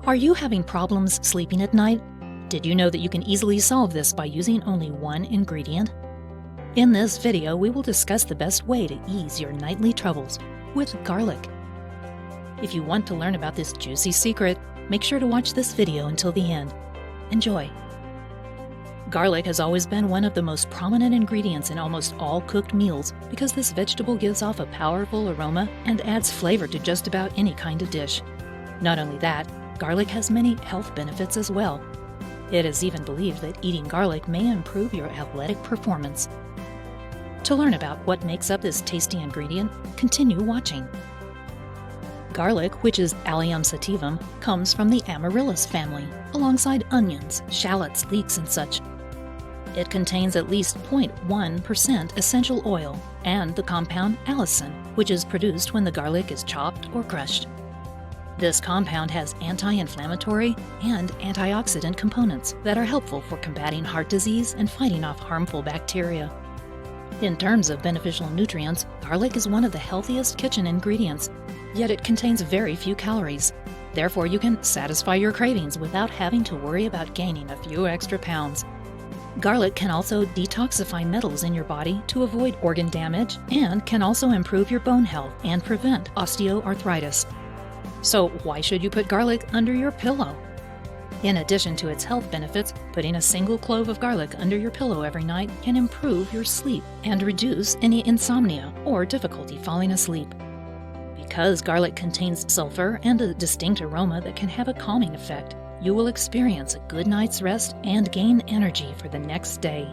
Are you having problems sleeping at night? Did you know that you can easily solve this by using only one ingredient? In this video, we will discuss the best way to ease your nightly troubles with garlic. If you want to learn about this juicy secret, make sure to watch this video until the end. Enjoy! Garlic has always been one of the most prominent ingredients in almost all cooked meals because this vegetable gives off a powerful aroma and adds flavor to just about any kind of dish. Not only that, garlic has many health benefits as well. It is even believed that eating garlic may improve your athletic performance. To learn about what makes up this tasty ingredient, continue watching. Garlic, which is Allium sativum, comes from the amaryllis family, alongside onions, shallots, leeks, and such. It contains at least 0.1% essential oil and the compound allicin, which is produced when the garlic is chopped or crushed. This compound has anti-inflammatory and antioxidant components that are helpful for combating heart disease and fighting off harmful bacteria. In terms of beneficial nutrients, garlic is one of the healthiest kitchen ingredients, yet it contains very few calories. Therefore, you can satisfy your cravings without having to worry about gaining a few extra pounds. Garlic can also detoxify metals in your body to avoid organ damage and can also improve your bone health and prevent osteoarthritis. So why should you put garlic under your pillow? In addition to its health benefits, putting a single clove of garlic under your pillow every night can improve your sleep and reduce any insomnia or difficulty falling asleep. Because garlic contains sulfur and a distinct aroma that can have a calming effect, you will experience a good night's rest and gain energy for the next day.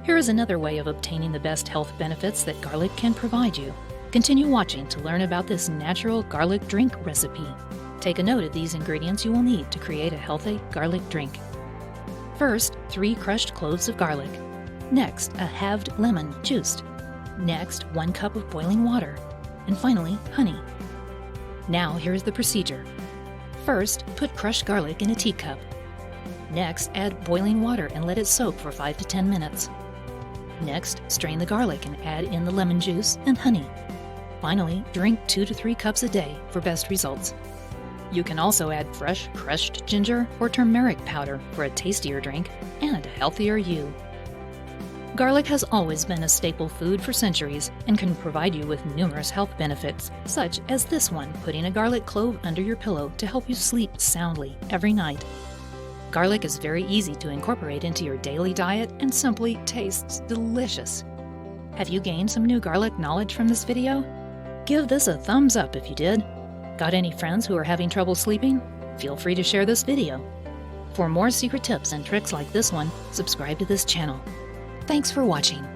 Here is another way of obtaining the best health benefits that garlic can provide you. Continue watching to learn about this natural garlic drink recipe. Take a note of these ingredients you will need to create a healthy garlic drink. First, 3 crushed cloves of garlic. Next, a halved lemon juiced. Next, 1 cup of boiling water. And finally, honey. Now here's the procedure. First, put crushed garlic in a teacup. Next, add boiling water and let it soak for 5 to 10 minutes. Next, strain the garlic and add in the lemon juice and honey. Finally, drink 2 to 3 cups a day for best results. You can also add fresh crushed ginger or turmeric powder for a tastier drink and a healthier you. Garlic has always been a staple food for centuries and can provide you with numerous health benefits, such as this one, putting a garlic clove under your pillow to help you sleep soundly every night. Garlic is very easy to incorporate into your daily diet and simply tastes delicious. Have you gained some new garlic knowledge from this video? Give this a thumbs up if you did. Got any friends who are having trouble sleeping? Feel free to share this video. For more secret tips and tricks like this one, subscribe to this channel. Thanks for watching.